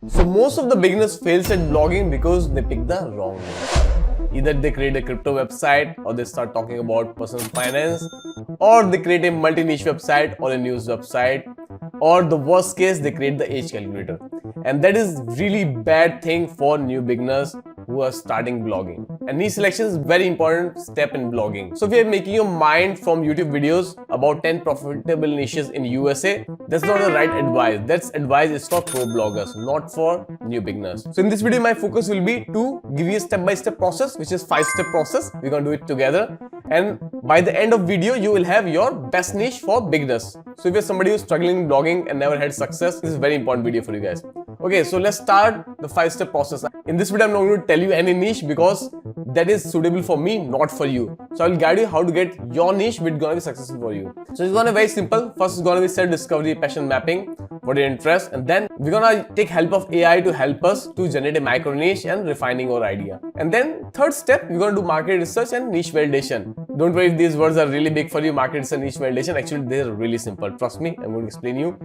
So most of the beginners fails at blogging because they pick the wrong niche. Either they create a crypto website, or they start talking about personal finance, or they create a multi-niche website or a news website, or the worst case, they create the age calculator. And that is really bad thing for new beginners who are starting blogging. And niche selection is very important step in blogging. So if you're making your mind from YouTube videos about 10 profitable niches in USA, that's not the right advice. That's advice is for pro bloggers, not for new beginners. So in this video, my focus will be to give you a step-by-step process, which is 5-step process. We're gonna do it together. And by the end of video, you will have your best niche for beginners. So if you're somebody who's struggling in blogging and never had success, this is a very important video for you guys. Okay, so let's start the 5-step process. In this video, I'm not going to tell you any niche because that is suitable for me, not for you. So I'll guide you how to get your niche which is going to be successful for you. So it's going to be very simple. First, it's going to be self-discovery, passion mapping, what your interest, and then we're going to take help of AI to help us to generate a micro niche and refining our idea. And then third step, we're going to do market research and niche validation. Don't worry if these words are really big for you, market research and niche validation. Actually, they're really simple. Trust me, I'm going to explain you.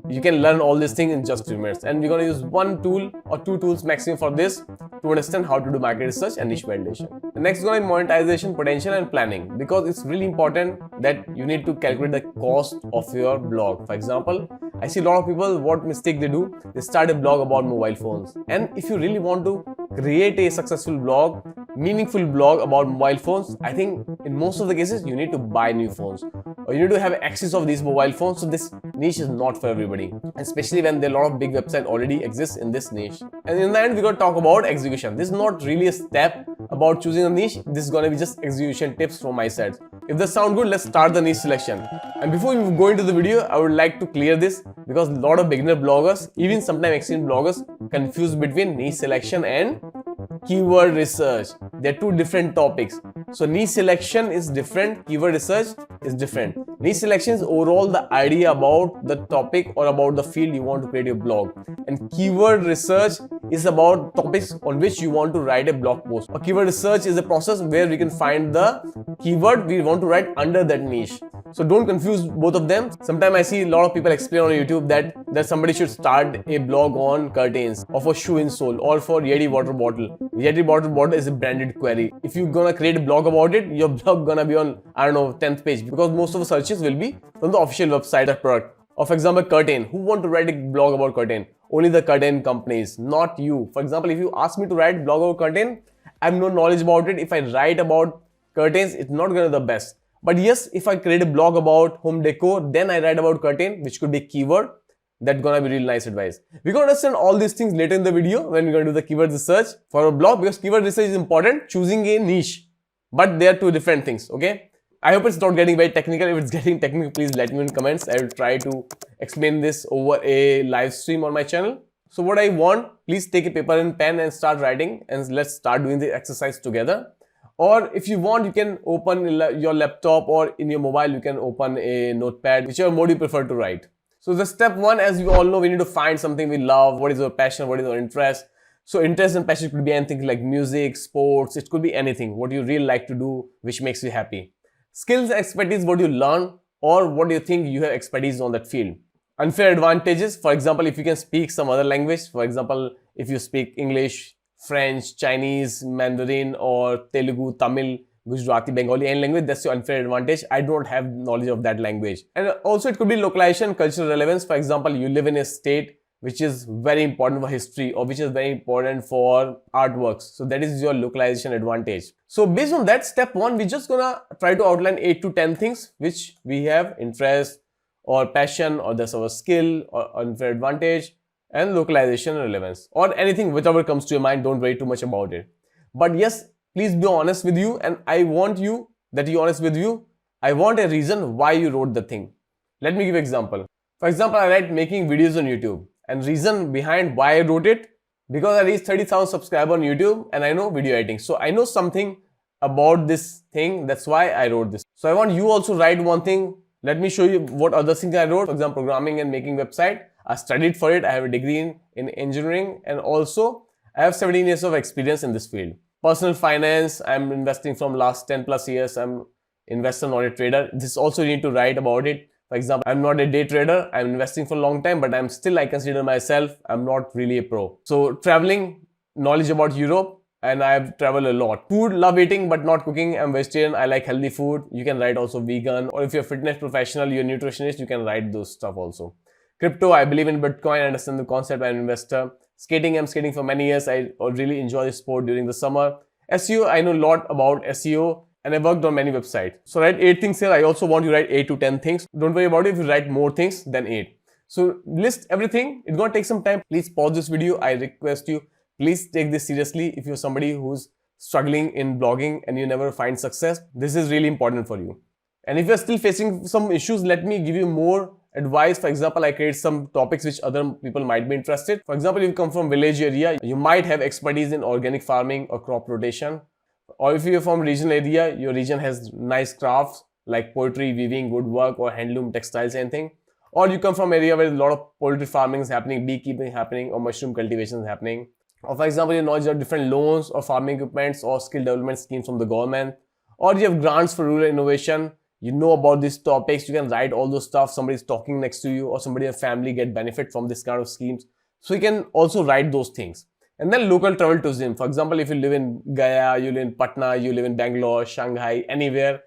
You can learn all these things in just 2 minutes. And we're going to use one tool or 2 tools maximum for this to understand how to do market research and niche validation. The next is going to be monetization, potential, and planning, because it's really important that you need to calculate the cost of your blog. For example, I see a lot of people, what mistake they do, they start a blog about mobile phones. And if you really want to create a successful blog, meaningful blog about mobile phones, I think in most of the cases you need to buy new phones or you need to have access of these mobile phones. So this niche is not for everybody, especially when there are a lot of big websites already exist in this niche. And in the end, we're going to talk about execution. This is not really a step about choosing a niche. This is going to be just execution tips from my side. If that sounds good, let's start the niche selection. And before we go into the video, I would like to clear this because a lot of beginner bloggers, even sometimes experienced bloggers, confuse between niche selection and keyword research. They're two different topics. So niche selection is different, keyword research is different. Niche selection is overall the idea about the topic or about the field you want to create your blog. And keyword research is about topics on which you want to write a blog post. A keyword research is a process where we can find the keyword we want to write under that niche. So don't confuse both of them. Sometimes I see a lot of people explain on YouTube that somebody should start a blog on curtains or for shoe insole or for Yeti water bottle. Yeti water bottle is a branded query. If you're gonna create a blog about it, your blog gonna be on, I don't know, 10th page because most of the searches will be from the official website of product. Or for example, curtain. Who want to write a blog about curtain? Only the curtain companies, not you. For example, if you ask me to write a blog about curtain, I have no knowledge about it. If I write about curtains, it's not gonna be the best. But yes, if I create a blog about home decor, then I write about curtain, which could be keyword. That's gonna be really nice advice. We're gonna understand all these things later in the video when we're gonna do the keyword research for a blog, because keyword research is important, choosing a niche. But they are two different things, okay? I hope it's not getting very technical. If it's getting technical, please let me in comments. I will try to explain this over a live stream on my channel. So what I want, please take a paper and pen and start writing, and let's start doing the exercise together. Or if you want, you can open your laptop, or in your mobile, you can open a notepad, whichever mode you prefer to write. So the step 1, as you all know, we need to find something we love. What is our passion? What is our interest? So interest and passion could be anything like music, sports. It could be anything. What you really like to do, which makes you happy. Skills and expertise, what you learn, or what do you think you have expertise on that field. Unfair advantages, for example, if you can speak some other language. For example, if you speak English, French, Chinese, Mandarin, or Telugu, Tamil, Gujarati, Bengali, any language, that's your unfair advantage. I don't have knowledge of that language. And also it could be localization, cultural relevance. For example, you live in a state which is very important for history or which is very important for artworks. So that is your localization advantage. So based on that, step 1, we're just gonna try to outline 8 to 10 things which we have interest or passion, or that's our skill or unfair advantage, and localization and relevance, or anything, whichever comes to your mind. Don't worry too much about it. But yes, please be honest with you, and I want you that you're honest with you. I want a reason why you wrote the thing. Let me give an example. For example, I write making videos on YouTube, and reason behind why I wrote it, because I reached 30,000 subscribers on YouTube and I know video editing. So I know something about this thing. That's why I wrote this. So I want you also write one thing. Let me show you what other things I wrote. For example, programming and making website. I studied for it. I have a degree in engineering, and also I have 17 years of experience in this field. Personal finance, I'm investing from last 10 plus years. I'm investor, not a trader. This also you need to write about it. For example, I'm not a day trader, I'm investing for a long time, but I consider myself, I'm not really a pro. So traveling, knowledge about Europe, and I've traveled a lot. Food, love eating, but not cooking. I'm vegetarian, I like healthy food. You can write also vegan, or if you're a fitness professional, you're a nutritionist, you can write those stuff also. Crypto, I believe in Bitcoin, I understand the concept, I'm an investor. Skating, I'm skating for many years, I really enjoy the sport during the summer. SEO, I know a lot about SEO, and I worked on many websites. So write 8 things here. I also want you to write 8 to 10 things. Don't worry about it if you write more things than 8. So list everything. It's gonna take some time. Please pause this video. I request you, please take this seriously. If you're somebody who's struggling in blogging and you never find success, this is really important for you. And if you're still facing some issues, let me give you more advice. For example, I create some topics which other people might be interested. For example, if you come from village area, you might have expertise in organic farming or crop rotation. Or if you're from regional area, your region has nice crafts like poetry, weaving, woodwork, or handloom, textiles, anything. Or you come from area where a lot of poultry farming is happening, beekeeping happening, or mushroom cultivation is happening. Or for example, you know there are different loans or farming equipments or skill development schemes from the government. Or you have grants for rural innovation. You know about these topics. You can write all those stuff. Somebody's talking next to you, or somebody in your family get benefit from this kind of schemes. So you can also write those things. And then local travel tourism. For example, if you live in Gaya, you live in Patna, you live in Bangalore, Shanghai, anywhere,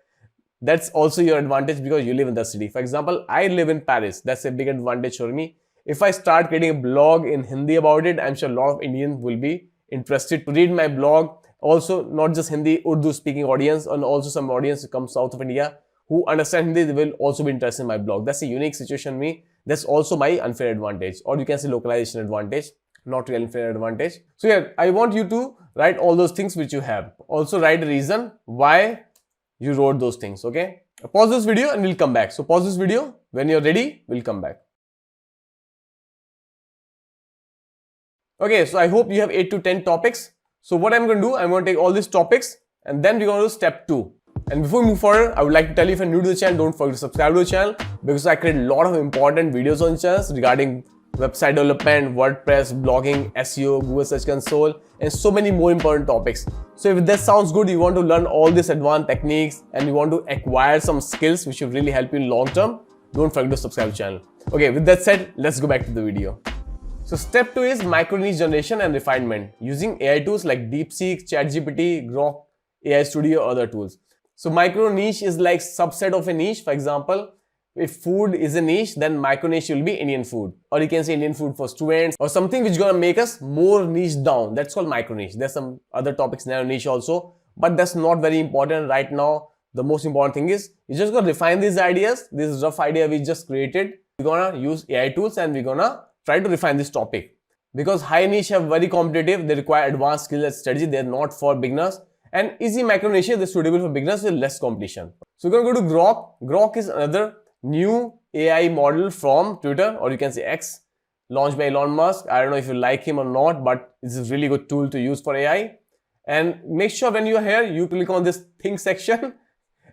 that's also your advantage because you live in the city. For example, I live in Paris. That's a big advantage for me. If I start creating a blog in Hindi about it, I'm sure a lot of Indians will be interested to read my blog. Also, not just Hindi, Urdu speaking audience, and also some audience who comes out of India who understand Hindi, they will also be interested in my blog. That's a unique situation in me. That's also my unfair advantage, or you can say localization advantage. Not real unfair advantage. So yeah, I want you to write all those things which you have. Also write the reason why you wrote those things, okay? Pause this video and we'll come back. So pause this video. When you're ready, we'll come back. Okay, so I hope you have 8 to 10 topics. So what I'm going to do, I'm going to take all these topics and then we're going to do step 2. And before we move forward, I would like to tell you if you're new to the channel, don't forget to subscribe to the channel because I create a lot of important videos on the channel regarding website development, WordPress, blogging, SEO, Google Search Console, and so many more important topics. So if that sounds good, you want to learn all these advanced techniques and you want to acquire some skills which will really help you in long term, don't forget to subscribe to the channel. Okay, with that said, let's go back to the video. So step 2 is microniche generation and refinement using AI tools like Deepseek, ChatGPT, Grok, AI Studio, other tools. So microniche is like subset of a niche. For example, if food is a niche, then microniche will be Indian food. Or you can say Indian food for students or something which is going to make us more niche down. That's called microniche. There's some other topics narrow niche also, but that's not very important right now. The most important thing is you just going to refine these ideas. This rough idea we just created. We're going to use AI tools and we're going to try to refine this topic. Because high niche are very competitive. They require advanced skills and strategy. They're not for beginners. And easy microniche is suitable for beginners with less competition. So we're going to go to Grok. Grok is another new AI model from Twitter, or you can say X, launched by Elon Musk. I don't know if you like him or not, but it's a really good tool to use for AI. And make sure when you are here, you click on this think section.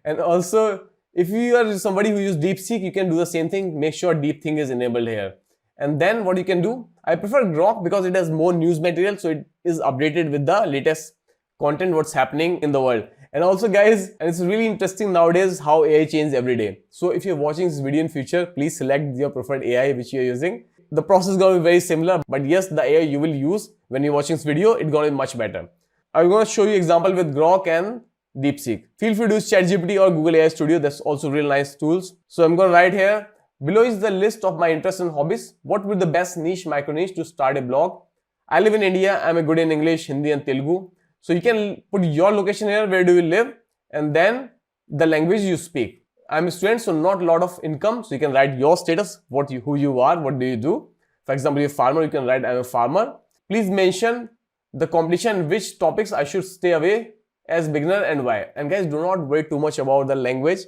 And also, if you are somebody who uses Deepseek, you can do the same thing. Make sure DeepThink is enabled here. And then what you can do, I prefer Grok because it has more news material. So it is updated with the latest content, what's happening in the world. And also guys, and it's really interesting nowadays how AI changes every day. So if you're watching this video in future, please select your preferred AI which you're using. The process is going to be very similar, but yes, the AI you will use when you're watching this video, it's going to be much better. I'm going to show you example with Grok and Deepseek. Feel free to use ChatGPT or Google AI Studio. That's also real nice tools. So I'm going to write here, below is the list of my interests and hobbies. What would be the best niche, micro-niche to start a blog? I live in India. I'm good in English, Hindi and Telugu. So you can put your location here, where do you live, and then the language you speak. I'm a student, so not a lot of income. So you can write your status, who you are, what do you do. For example, you're a farmer, you can write I'm a farmer. Please mention the competition, which topics I should stay away as beginner and why. And guys, do not worry too much about the language.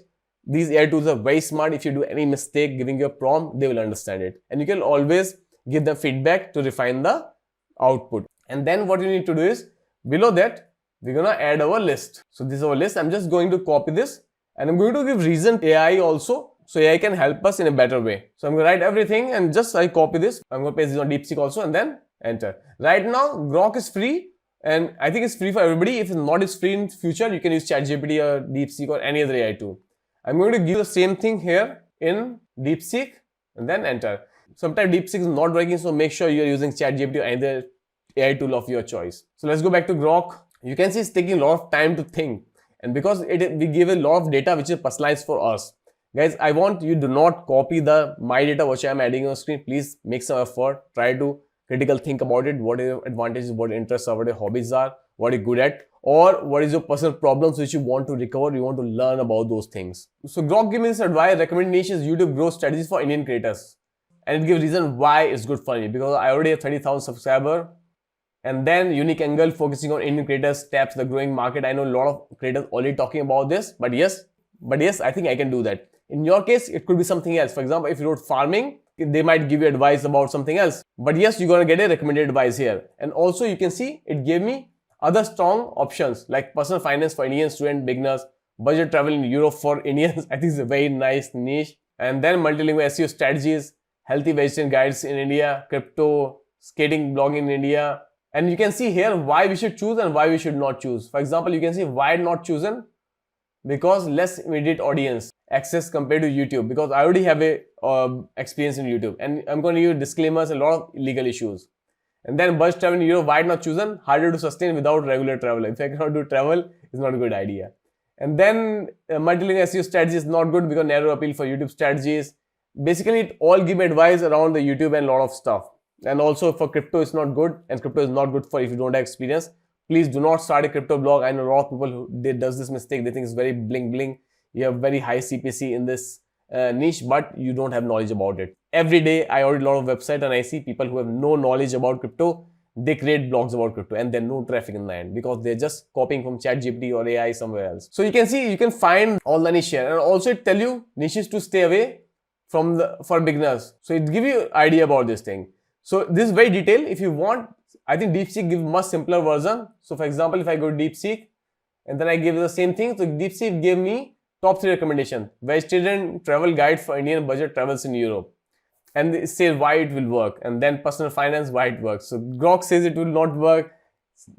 These AI tools are very smart. If you do any mistake giving your prompt, they will understand it. And you can always give them feedback to refine the output. And then what you need to do is, below that, we're going to add our list. So this is our list. I'm just going to copy this and I'm going to give reason AI also. So AI can help us in a better way. So I'm going to write everything and just I copy this. I'm going to paste this on Deepseek also and then enter. Right now, Grok is free and I think it's free for everybody. If it's not, it's free in future. You can use ChatGPT or Deepseek or any other AI tool. I'm going to give the same thing here in Deepseek, and then enter. Sometimes Deepseek is not working, so make sure you're using ChatGPT or any other AI tool of your choice. So let's go back to Grok. You can see it's taking a lot of time to think, and because we give a lot of data which is personalized for us. Guys, I want you do not copy the my data which I'm adding on screen. Please make some effort. Try to critical think about it. What are your advantages, what interests are, what your hobbies are, what you're good at, or what is your personal problems which you want to recover, you want to learn about those things. So Grok gave me this advice, recommended niche is YouTube growth strategies for Indian creators. And it gives reason why it's good for me, because I already have 30,000 subscribers. And then unique angle focusing on Indian creators taps the growing market. I know a lot of creators already talking about this, but yes, I think I can do that. In your case, it could be something else. For example, if you wrote farming, they might give you advice about something else. But yes, you're going to get a recommended advice here. And also you can see it gave me other strong options like personal finance for Indian student beginners, budget travel in Europe for Indians. I think it's a very nice niche. And then multilingual SEO strategies, healthy vegetarian guides in India, crypto, skating blogging in India. And you can see here why we should choose and why we should not choose. For example, you can see why not chosen. Because less immediate audience access compared to YouTube, because I already have a experience in YouTube, and I'm going to use disclaimers, a lot of legal issues. And then budget travel in Europe, why not chosen? Harder to sustain without regular travel. If I cannot do travel, it's not a good idea. And then multilingual SEO strategy is not good because narrow appeal for YouTube strategies. Basically, it all give me advice around the YouTube and a lot of stuff. And also for crypto, it's not good, and crypto is not good for if you don't have experience. Please do not start a crypto blog. I know a lot of people who does this mistake. They think it's very bling bling. You have very high CPC in this niche, but you don't have knowledge about it. Every day, I audit a lot of websites and I see people who have no knowledge about crypto. They create blogs about crypto and then no traffic in the end because they're just copying from ChatGPT or AI somewhere else. So you can see, you can find all the niche here, and also it tell you niches to stay away from for beginners. So it give you idea about this thing. So this is very detailed. If you want, I think Deepseek gives much simpler version. So for example, if I go to Deepseek and then I give the same thing, so Deepseek gave me top 3 recommendation: vegetarian travel guide for Indian budget travels in Europe, and it says why it will work, and then personal finance, why it works. So Grok says it will not work,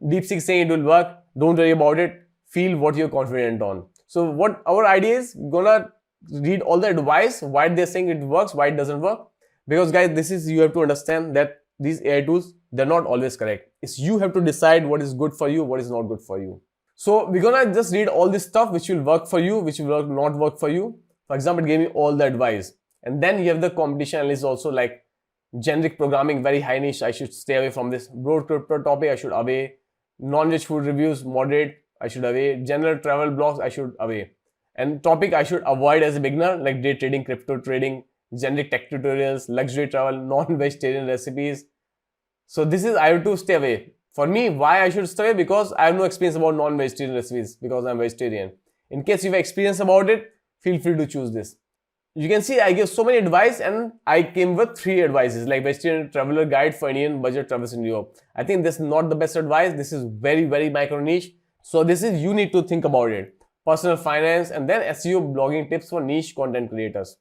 Deepseek saying it will work. Don't worry about it, feel what you're confident on. So what our idea is, gonna read all the advice, why they're saying it works, why it doesn't work. Because guys, this is, you have to understand that these AI tools, they're not always correct. It's you have to decide what is good for you, what is not good for you. So we're gonna just read all this stuff which will work for you, which will not work for you. For example, it gave me all the advice. And then you have the competition analysis also, like generic programming, very high niche, I should stay away from this. Broad crypto topic, I should away. Non-rich food reviews, moderate, I should away. General travel blogs, I should away. And topic I should avoid as a beginner, like day trading, crypto trading, generic tech tutorials, luxury travel, non-vegetarian recipes. So this is, I have to stay away. For me, why I should stay away? Because I have no experience about non-vegetarian recipes, because I'm vegetarian. In case you have experience about it, feel free to choose this. You can see I give so many advice, and I came with 3 advices, like vegetarian traveler guide for Indian budget travels in Europe. I think this is not the best advice. This is very, very micro niche. So this is, you need to think about it. Personal finance, and then SEO blogging tips for niche content creators.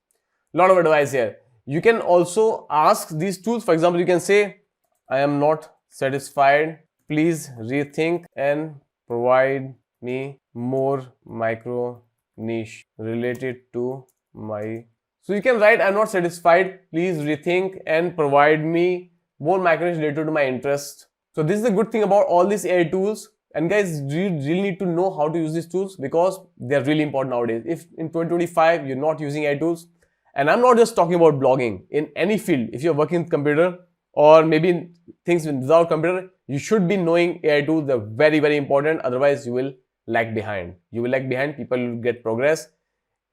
A lot of advice here. You can also ask these tools. For example, you can say, I am not satisfied. Please rethink and provide me more micro niche related to my. So you can write, I'm not satisfied. Please rethink and provide me more micro niche related to my interest. So this is the good thing about all these AI tools. And guys, you really need to know how to use these tools because they're really important nowadays. If in 2025 you're not using AI tools, and I'm not just talking about blogging, in any field, if you're working with computer or maybe things without computer, you should be knowing AI tools. They're very, very important. Otherwise, you will lag behind. You will lag behind, people will get progress.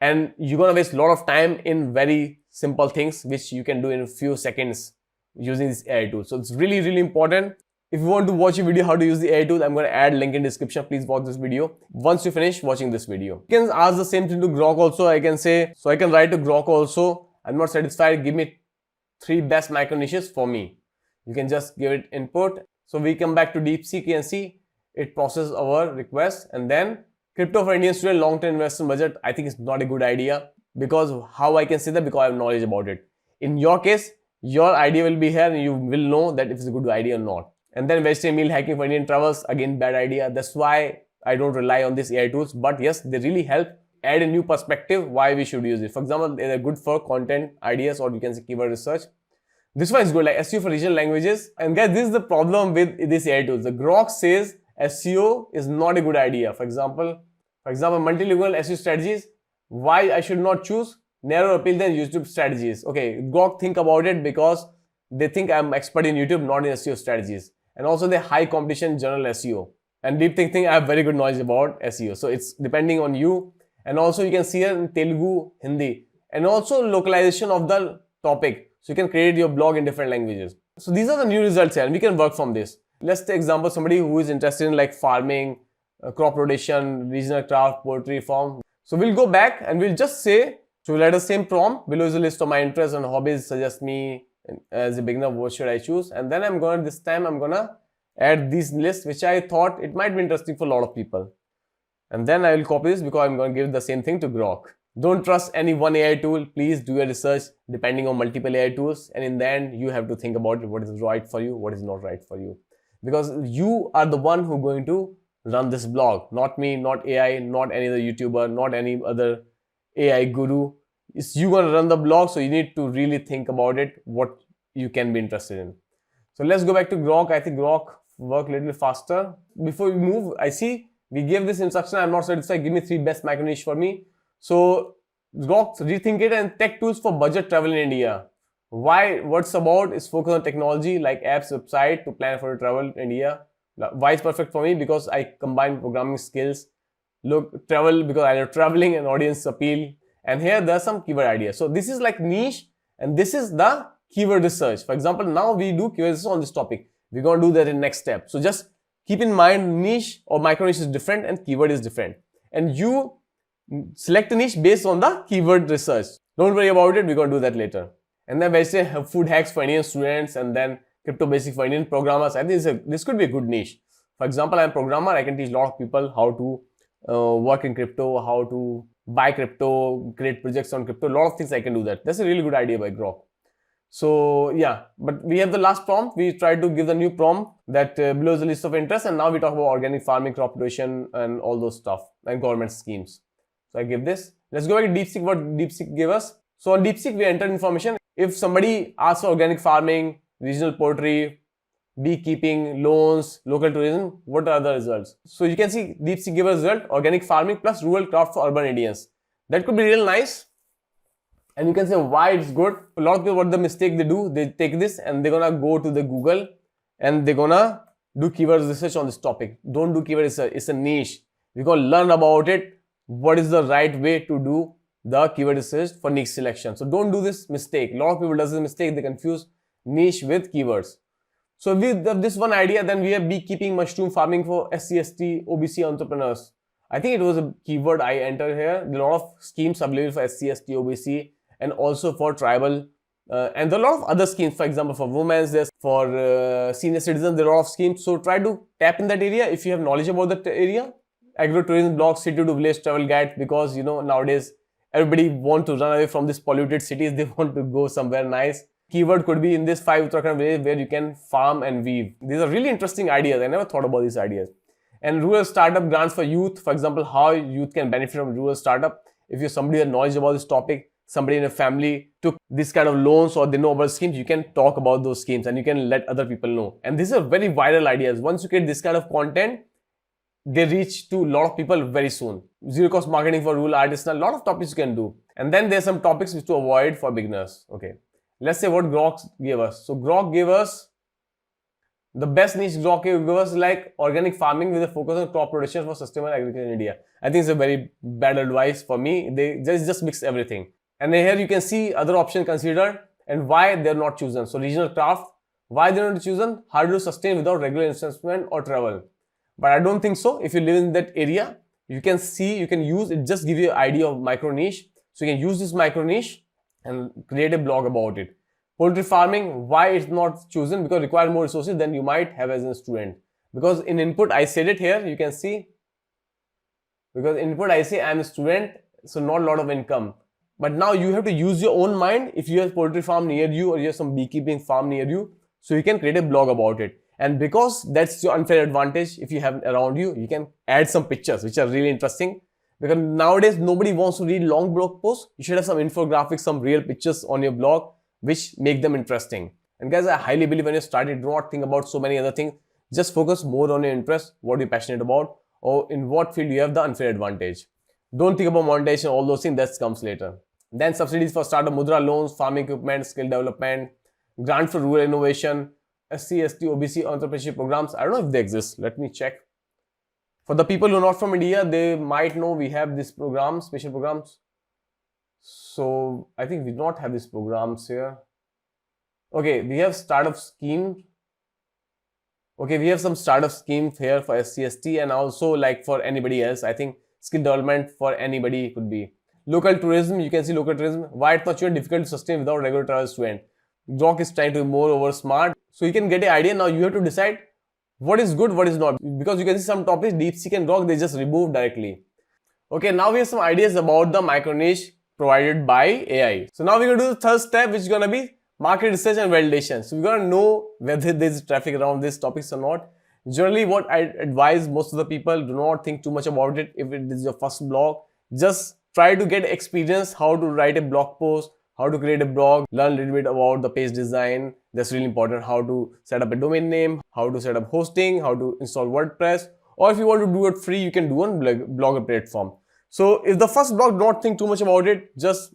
And you're going to waste a lot of time in very simple things, which you can do in a few seconds using this AI tool. So it's really, really important. If you want to watch a video how to use the AI tool, I'm going to add link in description. Please watch this video once you finish watching this video. You can ask the same thing to Grok also. I can say, so I can write to Grok also, I'm not satisfied, give me 3 best micro niches for me. You can just give it input. So we come back to Deepseek and see it processes our request. And then crypto for Indian student long-term investment budget, I think it's not a good idea. Because how I can say that? Because I have knowledge about it. In your case, your idea will be here and you will know that if it's a good idea or not. And then vegetarian meal hacking for Indian travels, again bad idea. That's why I don't rely on these AI tools. But yes, they really help add a new perspective why we should use it. For example, they're good for content ideas, or you can say keyword research. This one is good, like SEO for regional languages. And guys, this is the problem with this AI tools. The Grok says SEO is not a good idea. For example, multilingual SEO strategies. Why I should not choose narrow appeal than YouTube strategies? Okay, Grok think about it because they think I'm expert in YouTube, not in SEO strategies. And also the high competition general SEO. And Deepseek think I have very good knowledge about SEO. So it's depending on you. And also you can see here in Telugu, Hindi, and also localization of the topic. So you can create your blog in different languages. So these are the new results here, and we can work from this. Let's take example, somebody who is interested in like farming, crop rotation, regional craft, poultry farm. So we'll go back and we'll just say, so we'll add the same prompt. Below is a list of my interests and hobbies. Suggest me as a beginner, what should I choose? And then this time I'm gonna add these lists, which I thought it might be interesting for a lot of people. And then I will copy this because I'm going to give the same thing to Grok. Don't trust any one AI tool. Please do your research depending on multiple AI tools. And in the end, you have to think about what is right for you, what is not right for you. Because you are the one who's going to run this blog. Not me, not AI, not any other YouTuber, not any other AI guru. It's you going to run the blog. So you need to really think about it, what you can be interested in. So let's go back to Grok. I think Grok work a little faster. Before we move, I see we gave this instruction. I'm not satisfied. Give me 3 best microniche for me. So Grok, rethink it and tech tools for budget travel in India. Why? What's about is focus on technology like apps, website to plan for travel in India. Why it's perfect for me? Because I combine programming skills, travel because I love traveling and audience appeal. And here there are some keyword ideas. So this is like niche, and this is the keyword research. For example, now we do keyword research on this topic. We're going to do that in next step. So just keep in mind niche or microniche is different and keyword is different. And you select a niche based on the keyword research. Don't worry about it. We're going to do that later. And then we say food hacks for Indian students, and then crypto basic for Indian programmers. I think this could be a good niche. For example, I'm a programmer. I can teach a lot of people how to work in crypto, how to buy crypto, create projects on crypto. A lot of things I can do that. That's a really good idea by Grok. So yeah, but we have the last prompt. We tried to give the new prompt that below is a list of interests, and now we talk about organic farming, crop rotation, and all those stuff, and government schemes. So I give this. Let's go back to Deepseek, what Deepseek gave us. So on Deepseek, we entered information. If somebody asks for organic farming, regional poultry, beekeeping, loans, local tourism, what are the results? So you can see Deepseek gave us result, organic farming plus rural craft for urban Indians. That could be real nice. And you can say why it's good. A lot of people, what the mistake they do, they take this and they're gonna go to the Google and they're gonna do keyword research on this topic. Don't do keyword research. It's a niche. We're gonna learn about it. What is the right way to do the keyword research for niche selection? So don't do this mistake. A lot of people does this mistake. They confuse niche with keywords. So if we have this one idea, then we have beekeeping, mushroom farming for SC, ST, OBC entrepreneurs. I think it was a keyword I entered here. There are a lot of schemes available for SC, ST, OBC, and also for tribal. And there are a lot of other schemes, for example, for women, there's for senior citizens, there are a lot of schemes. So try to tap in that area if you have knowledge about that area. Agro-tourism blogs, city to village travel guide, because you know nowadays everybody want to run away from these polluted cities. They want to go somewhere nice. Keyword could be in this 5 Uttarakhand village where you can farm and weave. These are really interesting ideas. I never thought about these ideas. And rural startup grants for youth, for example, how youth can benefit from rural startup. If you're somebody with knowledge about this topic, somebody in a family took this kind of loans or they know about schemes, you can talk about those schemes and you can let other people know. And these are very viral ideas. Once you create this kind of content, they reach to a lot of people very soon. Zero cost marketing for rural artists, a lot of topics you can do. And then there's some topics which to avoid for beginners. Okay. Let's say what Grok gave us. So Grok gave us the best niche. Grok gave us like organic farming with a focus on crop rotation for sustainable agriculture in India. I think it's a very bad advice for me. They just mix everything. And then here you can see other options considered and why they're not chosen. So regional craft, why they're not chosen? Hard to sustain without regular investment or travel. But I don't think so. If you live in that area, you can see, you can use it, just give you an idea of micro niche. So you can use this micro niche and create a blog about it. Poultry farming, why it's not chosen? Because it requires more resources than you might have as a student. Because in input, I said it here, you can see. Because in input, I say I'm a student, so not a lot of income. But now you have to use your own mind. If you have poultry farm near you or you have some beekeeping farm near you, so you can create a blog about it. And because that's your unfair advantage, if you have around you, you can add some pictures which are really interesting. Because nowadays nobody wants to read long blog posts. You should have some infographics, some real pictures on your blog which make them interesting. And guys, I highly believe when you start it, do not think about so many other things. Just focus more on your interest, what you're passionate about, or in what field you have the unfair advantage. Don't think about monetization, all those things, that comes later. Then subsidies for startup, mudra loans, farming equipment, skill development, grant for rural innovation, SC, ST, OBC entrepreneurship programs. I don't know if they exist. Let me check. For the people who are not from India, they might know we have this program, special programs. So I think we do not have these programs here. Okay, we have startup scheme. Okay, we have some startup scheme here for SCST, and also like for anybody else. I think skill development for anybody could be. Local tourism, you can see local tourism. Why it's much difficult to sustain without regular travel student. Grok is trying to be more over smart. So you can get an idea. Now you have to decide what is good, what is not. Because you can see some topics, Deepseek and Grok, they just remove directly. Okay, now we have some ideas about the microniche provided by AI. So now we're going to do the third step, which is going to be market research and validation. So we're going to know whether there's traffic around these topics or not. Generally, what I advise most of the people, do not think too much about it. If it is your first blog, just try to get experience how to write a blog post, how to create a blog, learn a little bit about the page design. That's really important. How to set up a domain name, how to set up hosting, how to install WordPress. Or if you want to do it free, you can do on Blogger platform. So if the first blog, don't think too much about it. Just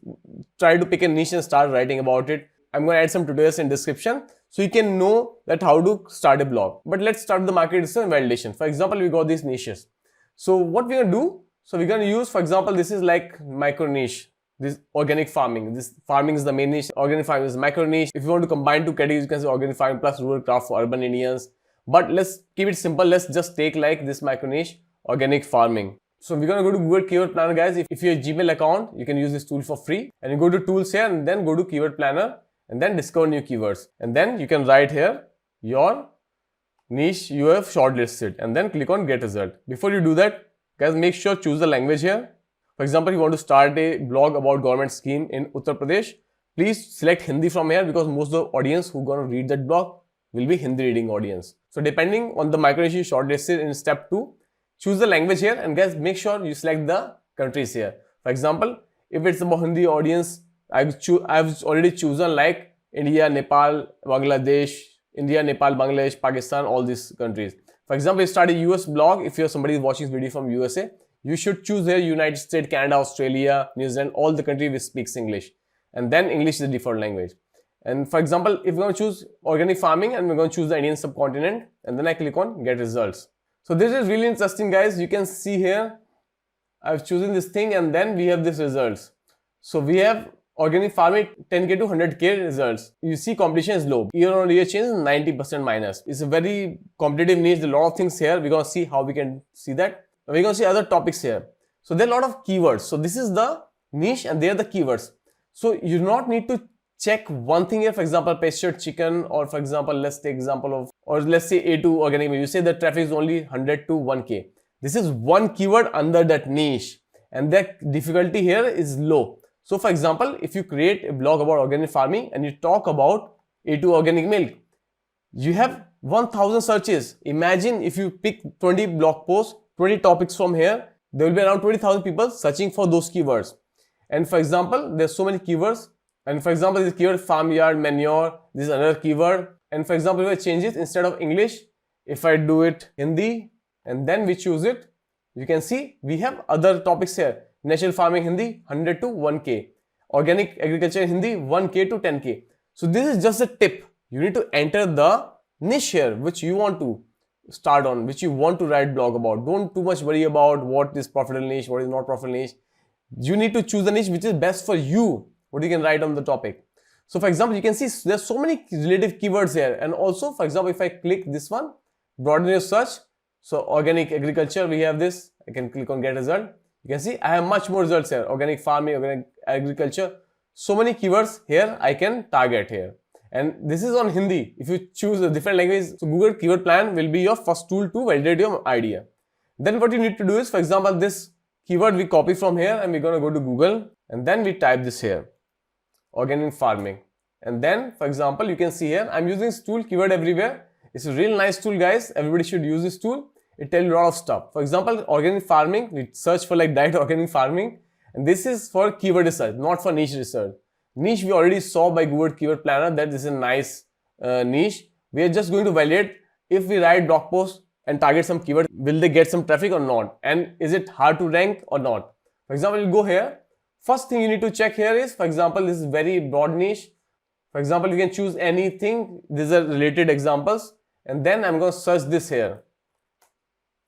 try to pick a niche and start writing about it. I'm going to add some tutorials in description so you can know that how to start a blog. But let's start with the market research and validation. For example, we got these niches. So what we're going to do, so we're going to use, for example, this is like micro niche. This organic farming. This farming is the main niche. Organic farming is micro niche. If you want to combine two categories, you can say organic farming plus rural craft for urban Indians. But let's keep it simple. Let's just take like this micro niche, organic farming. So we're going to go to Google Keyword Planner, guys. If you have a Gmail account, you can use this tool for free. And you go to tools here and then go to Keyword Planner and then discover new keywords. And then you can write here your niche you have shortlisted and then click on get result. Before you do that, guys, make sure choose the language here. For example, you want to start a blog about government scheme in Uttar Pradesh. Please select Hindi from here because most of the audience who are going to read that blog will be Hindi reading audience. So depending on the micro niche you shortlisted in step 2, choose the language here and guys, make sure you select the countries here. For example, if it's about Hindi audience, I've already chosen like India, Nepal, Bangladesh, Pakistan, all these countries. For example, you start a US blog. If you're somebody watching this video from USA, you should choose here United States, Canada, Australia, New Zealand, all the countries which speaks English. And then English is the default language. And for example, if we're going to choose organic farming and we're going to choose the Indian subcontinent, and then I click on get results. So this is really interesting, guys. You can see here, I've chosen this thing and then we have this results. So we have organic farming 10K to 100K results. You see competition is low. Year on year change is 90% minus. It's a very competitive niche. There are a lot of things here. We're going to see how we can see that. We're going to see other topics here. So there are a lot of keywords. So this is the niche and they are the keywords. So you do not need to check one thing here. For example, pastured chicken, or for example, let's take example of, or let's say A2 organic. You say the traffic is only 100 to 1K. This is one keyword under that niche and the difficulty here is low. So for example, if you create a blog about organic farming and you talk about A2 organic milk, you have 1000 searches. Imagine if you pick 20 blog posts, 20 topics from here, there will be around 20,000 people searching for those keywords. And for example, there's so many keywords. And for example, this keyword farmyard, manure, this is another keyword. And for example, if I change it instead of English, if I do it Hindi and then we choose it, you can see we have other topics here. Natural farming Hindi 100 to 1K. Organic agriculture Hindi 1K to 10K. So this is just a tip. You need to enter the niche here which you want to start on, which you want to write blog about. Don't too much worry about what is profitable niche, what is not profitable niche. You need to choose the niche which is best for you, what you can write on the topic. So for example, you can see there's so many relative keywords here. And also, for example, if I click this one, broaden your search. So organic agriculture, we have this. I can click on get result. You can see I have much more results here. Organic farming, organic agriculture. So many keywords here I can target here. And this is on Hindi. If you choose a different language, so Google Keyword Plan will be your first tool to validate your idea. Then what you need to do is, for example, this keyword we copy from here and we're going to go to Google and then we type this here, organic farming. And then, for example, you can see here, I'm using this tool, Keyword Everywhere. It's a real nice tool, guys. Everybody should use this tool. It tells you a lot of stuff. For example, organic farming, we search for like diet organic farming, and this is for keyword research, not for niche research. Niche we already saw by Google Keyword Planner that this is a nice niche. We are just going to validate if we write blog posts and target some keyword, will they get some traffic or not, and is it hard to rank or not. For example, you go here. First thing you need to check here is, for example, this is very broad niche. For example, you can choose anything. These are related examples, and then I'm going to search this here,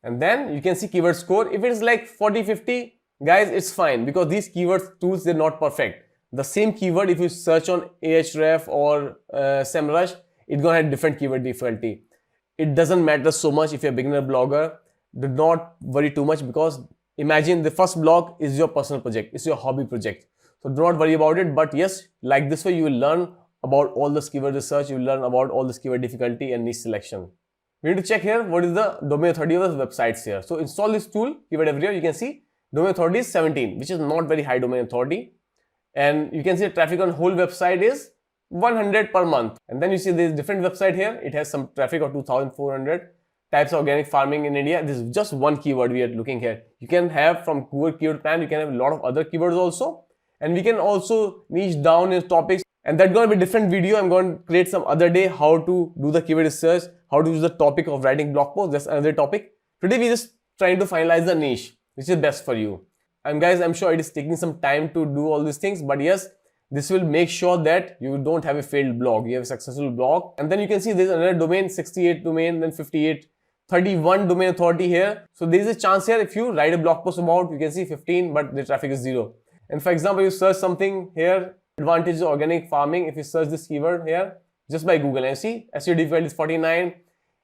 and then you can see keyword score. If it is like 40-50, guys, it's fine, because these keyword tools, they're not perfect. The same keyword, if you search on Ahref or SEMrush, it's gonna have different keyword difficulty. It doesn't matter so much if you're a beginner blogger. Do not worry too much, because imagine the first blog is your personal project, it's your hobby project. So do not worry about it. But yes, like this way you will learn about all this keyword research, you will learn about all this keyword difficulty and niche selection. We need to check here what is the domain authority of the websites here. So install this tool, Keyword Everywhere. You can see domain authority is 17, which is not very high domain authority. And you can see the traffic on whole website is 100 per month. And then you see there is different website here. It has some traffic of 2,400. Types of organic farming in India. This is just one keyword we are looking here. You can have from Google Keyword Plan, you can have a lot of other keywords also. And we can also niche down in topics. And that's going to be a different video. I'm going to create some other day how to do the keyword research, how to use the topic of writing blog posts. That's another topic. Today we're just trying to finalize the niche, which is best for you. And guys, I'm sure it is taking some time to do all these things, but yes, this will make sure that you don't have a failed blog, you have a successful blog. And then you can see there's another domain, 68 domain, then 58, 31 domain authority here. So there's a chance here, if you write a blog post about, you can see 15, but the traffic is 0. And for example, you search something here, advantage of organic farming. If you search this keyword here, just by Google, and you see SEO difficulty is 49.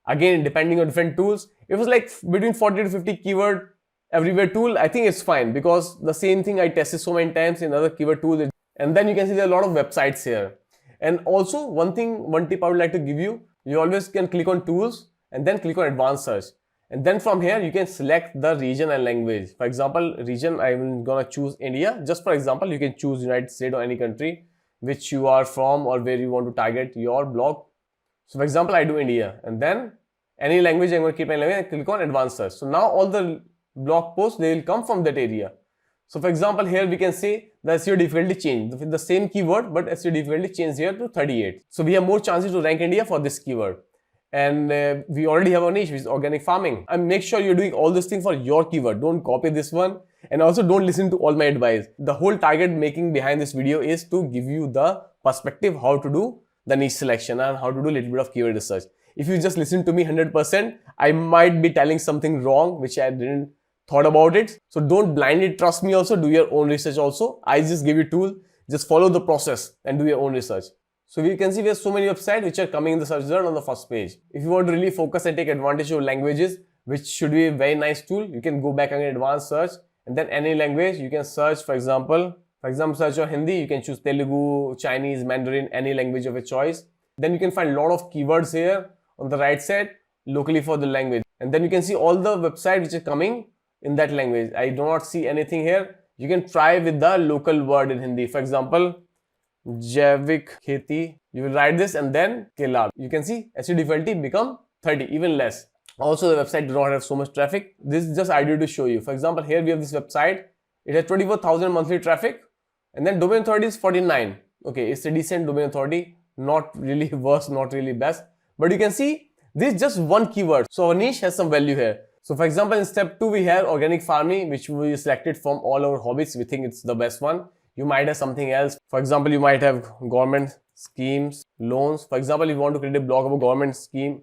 Again, depending on different tools, it was like between 40 to 50 keyword everywhere tool. I think it's fine, because the same thing I tested so many times in other keyword tools. And then you can see there are a lot of websites here. And also one tip I would like to give you, you always can click on tools and then click on advanced search. And then from here, you can select the region and language. For example, region, I'm gonna choose India. Just for example, you can choose United States or any country which you are from or where you want to target your blog. So for example, I do India, and then any language, I'm gonna keep my language and click on advanced search. So now all the blog posts, they will come from that area. So for example, here we can say the SEO difficulty changed with the same keyword, but SEO difficulty changed here to 38. So we have more chances to rank India for this keyword. And we already have a niche, which is organic farming. And make sure you're doing all this thing for your keyword. Don't copy this one. And also don't listen to all my advice. The whole target making behind this video is to give you the perspective how to do the niche selection and how to do a little bit of keyword research. If you just listen to me 100%, I might be telling something wrong, which I didn't thought about it. So don't blindly trust me also, do your own research also. I just give you a tool, just follow the process and do your own research. So we can see we have so many websites which are coming in the search result on the first page. If you want to really focus and take advantage of languages, which should be a very nice tool, you can go back again advanced search, and then any language you can search. For example, search on Hindi, you can choose Telugu, Chinese, Mandarin, any language of your choice. Then you can find a lot of keywords here on the right side locally for the language. And then you can see all the websites which are coming in that language. I do not see anything here. You can try with the local word in Hindi. For example, Javik Kheti. You will write this and then Kela. You can see SEO difficulty become 30, even less. Also, the website does not have so much traffic. This is just idea to show you. For example, here we have this website. It has 24,000 monthly traffic, and then domain authority is 49. Okay, it's a decent domain authority. Not really worst, not really best. But you can see this is just one keyword. So our niche has some value here. So for example, in step 2, we have organic farming, which we selected from all our hobbies. We think it's the best one. You might have something else. For example, you might have government schemes, loans. For example, if you want to create a blog of a government scheme,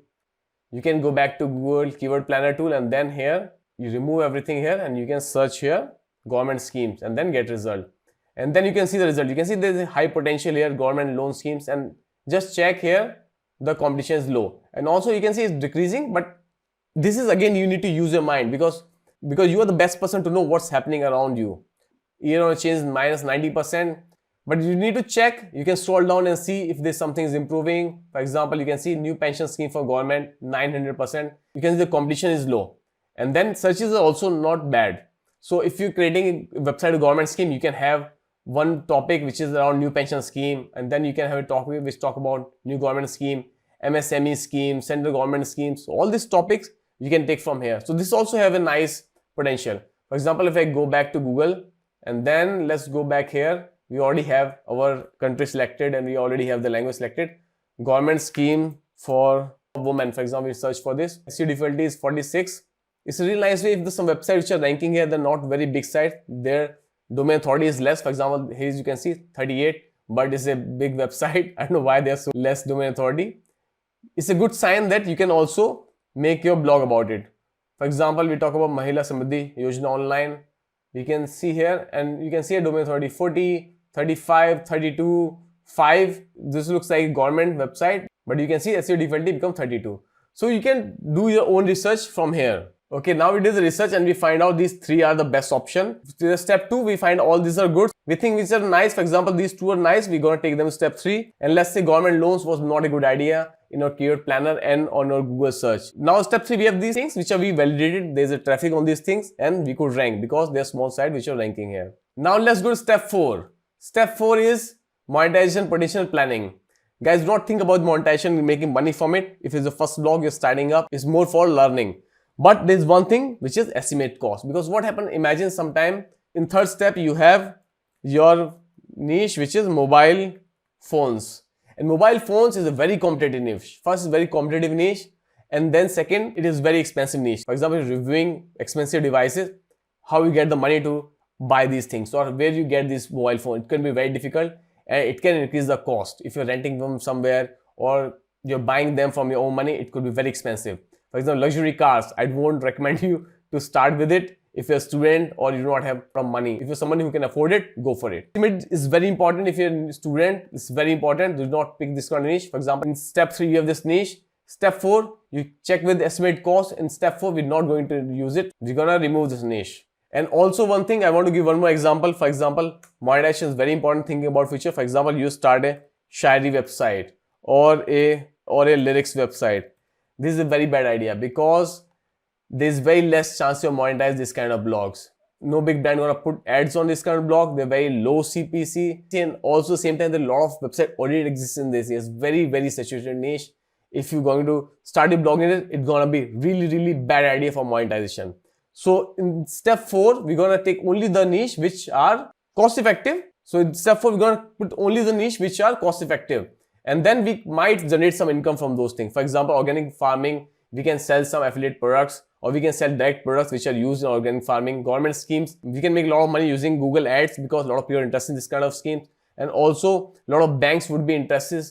you can go back to Google Keyword Planner tool, and then here you remove everything here and you can search here government schemes and then get result. And then you can see the result. You can see there's a high potential here, government loan schemes, and just check here the competition is low. And also you can see it's decreasing, but this is again you need to use your mind because you are the best person to know what's happening around you. Year on change is minus 90%, but you need to check. You can scroll down and see if there's something is improving. For example, you can see new pension scheme for government 900%. You can see the competition is low, and then searches are also not bad. So if you're creating a website of government scheme, you can have one topic which is around new pension scheme, and then you can have a topic which talk about new government scheme, MSME scheme, central government schemes. So all these topics you can take from here. So this also have a nice potential. For example, if I go back to Google and then let's go back here, we already have our country selected and we already have the language selected. Government scheme for women, for example, we search for this. SEO difficulty is 46. It's a really nice way if some websites which are ranking here, they're not very big sites, their domain authority is less. For example, here you can see 38, but it's a big website. I don't know why there's so less domain authority. It's a good sign that you can also make your blog about it. For example, we talk about Mahila Samriddhi Yojana online. We can see here and you can see a domain authority 40, 35, 32, 5. This looks like a government website, but you can see SEO difficulty become 32. So you can do your own research from here. Okay, now we did the research and we find out these 3 are the best option. To the step 2, we find all these are good. We think these are nice. For example, these 2 are nice. We're going to take them to step 3. And let's say government loans was not a good idea in our keyword planner and on our Google search. Now step 3, we have these things which are we validated. There's a traffic on these things and we could rank because they're small site which are ranking here. Now let's go to step 4. Step 4 is monetization potential planning. Guys, do not think about monetization and making money from it. If it's the first blog you're starting up, it's more for learning. But there's one thing which is estimate cost. Because what happened, imagine sometime in third step you have your niche which is mobile phones. And mobile phones is a very competitive niche. First, is very competitive niche, and then second, it is very expensive niche. For example, reviewing expensive devices, how you get the money to buy these things or where you get this mobile phone. It can be very difficult and it can increase the cost. If you're renting them somewhere or you're buying them from your own money, it could be very expensive. For example, luxury cars, I won't recommend you to start with it if you're a student or you do not have some money. If you're somebody who can afford it, go for it. Estimate is very important. If you're a student, it's very important. Do not pick this kind of niche. For example, in step 3, you have this niche. Step 4, you check with estimate cost. In step 4, we're not going to use it. We're gonna remove this niche. And also one thing, I want to give one more example. For example, monetization is very important thinking about future. For example, you start a Shairi website or a lyrics website. This is a very bad idea because there's very less chance to monetize this kind of blogs. No big brand gonna put ads on this kind of blog. They're very low CPC, and also same time there are a lot of website already exists in this. It's very, very saturated niche. If you're going to start a blog in it, it's gonna be really, really bad idea for monetization. So in step 4, we're gonna take only the niche which are cost effective. So in step 4, we're gonna put only the niche which are cost effective. And then we might generate some income from those things. For example, organic farming, we can sell some affiliate products or we can sell direct products which are used in organic farming. Government schemes, we can make a lot of money using Google ads because a lot of people are interested in this kind of schemes. And also a lot of banks would be interested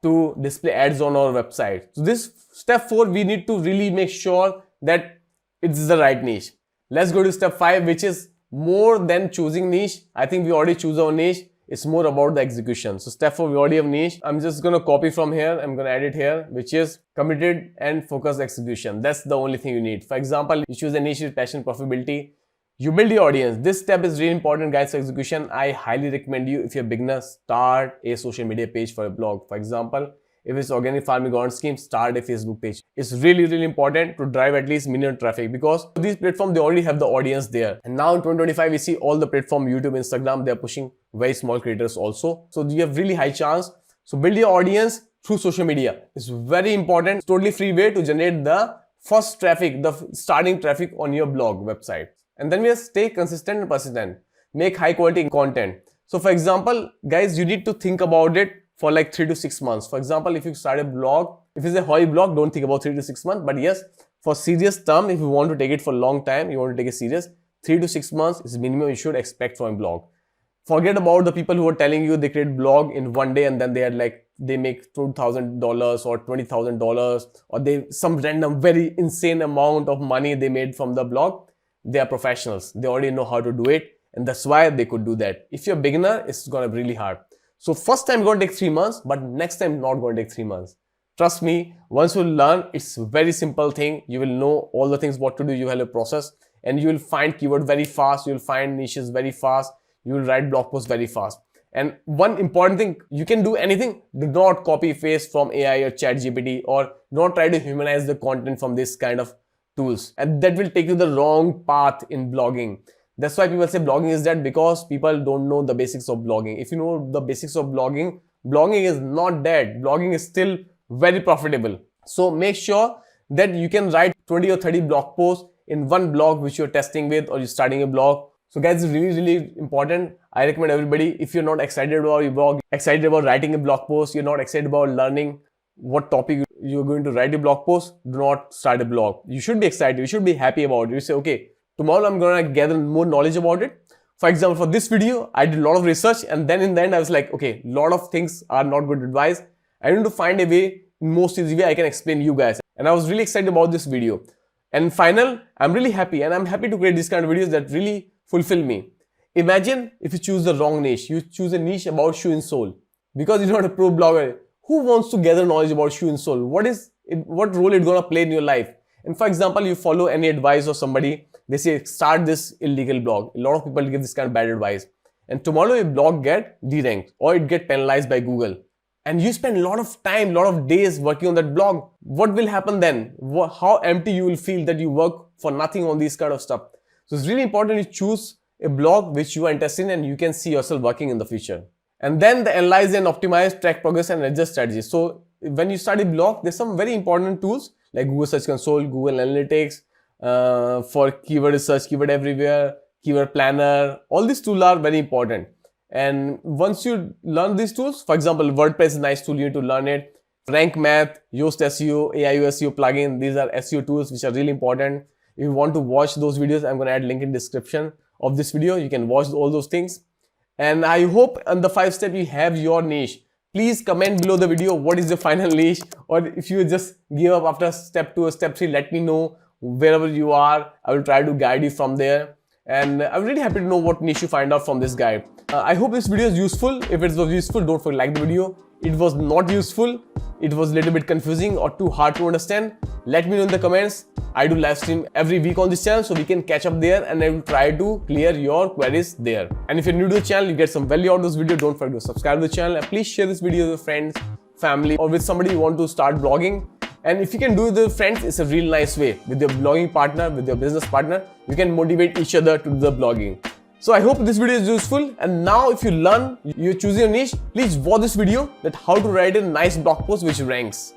to display ads on our website. So this step 4, we need to really make sure that it's the right niche. Let's go to step 5, which is more than choosing niche. I think we already choose our niche. It's more about the execution. So step 4, we already have niche. I'm just going to copy from here. I'm going to add it here, which is committed and focused execution. That's the only thing you need. For example, you choose a niche with passion, profitability. You build your audience. This step is really important, guys, for execution. I highly recommend you, if you're a beginner, start a social media page for a blog. For example, if it's organic farming government scheme, start a Facebook page. It's really, really important to drive at least minimum traffic because these platforms, they already have the audience there. And now in 2025, we see all the platform, YouTube, Instagram, they're pushing very small creators also. So you have really high chance. So build your audience through social media. It's very important. It's totally free way to generate the first traffic, the starting traffic on your blog website. And then we have stay consistent and persistent. Make high quality content. So for example, guys, you need to think about it for like 3 to 6 months. For example, if you start a blog, if it's a hobby blog, don't think about 3 to 6 months. But yes, for serious term, if you want to take it for a long time, you want to take it serious, 3 to 6 months is minimum you should expect from a blog. Forget about the people who are telling you they create blog in one day and then they make $2,000 or $20,000 or they some random very insane amount of money they made from the blog. They are professionals. They already know how to do it, and that's why they could do that. If you're a beginner, it's gonna be really hard. So first time going to take 3 months, but next time not going to take 3 months. Trust me, once you learn, it's a very simple thing. You will know all the things what to do. You have a process and you will find keyword very fast. You will find niches very fast. You will write blog posts very fast. And one important thing, you can do anything. Do not copy paste from AI or ChatGPT, or do not try to humanize the content from this kind of tools. And that will take you the wrong path in blogging. That's why people say blogging is dead, because people don't know the basics of blogging. If you know the basics of blogging, blogging is not dead. Blogging is still very profitable. So make sure that you can write 20 or 30 blog posts in one blog which you're testing with, or you're starting a blog. So guys, it's really, really important. I recommend everybody, if you're not excited about your blog, excited about writing a blog post, you're not excited about learning what topic you're going to write a blog post, do not start a blog. You should be excited. You should be happy about it. You say, okay, tomorrow I'm going to gather more knowledge about it. For example, for this video, I did a lot of research, and then in the end, I was like, okay, a lot of things are not good advice. I need to find a way, most easy way I can explain you guys. And I was really excited about this video. And final, I'm really happy, and I'm happy to create these kind of videos that really fulfill me. Imagine if you choose the wrong niche. You choose a niche about shoe and sole. Because you're not a pro blogger. Who wants to gather knowledge about shoe and sole? What role it's gonna play in your life? And for example, you follow any advice of somebody, they say start this illegal blog. A lot of people give this kind of bad advice. And tomorrow your blog get de-ranked or it get penalized by Google. And you spend a lot of time, a lot of days working on that blog. What will happen then? How empty you will feel that you work for nothing on these kind of stuff. So it's really important you choose a blog which you are interested in and you can see yourself working in the future. And then the analyze and optimize, track progress and adjust strategies. So when you start a blog, there's some very important tools like Google Search Console, Google Analytics, for keyword research, keyword everywhere, keyword planner. All these tools are very important. And once you learn these tools, for example, WordPress is a nice tool, you need to learn it. Rank Math, Yoast SEO, AIO SEO plugin, these are SEO tools which are really important. If you want to watch those videos, I'm going to add link in description of this video. You can watch all those things. And I hope on the 5 step you have your niche. Please comment below the video what is the final niche, or if you just give up after step 2 or step 3, let me know wherever you are. I will try to guide you from there. And I'm really happy to know what niche you find out from this guide. I hope this video is useful. If it was useful, don't forget to like the video. It was not useful, it was a little bit confusing or too hard to understand, let me know in the comments. I do live stream every week on this channel, so we can catch up there and I will try to clear your queries there. And if you're new to the channel, you get some value out of this video, don't forget to subscribe to the channel and please share this video with your friends, family, or with somebody you want to start blogging. And if you can do it with friends, it's a real nice way. With your blogging partner, with your business partner, you can motivate each other to do the blogging. So I hope this video is useful. And now if you learn, you're choosing a niche, please watch this video that how to write a nice blog post which ranks.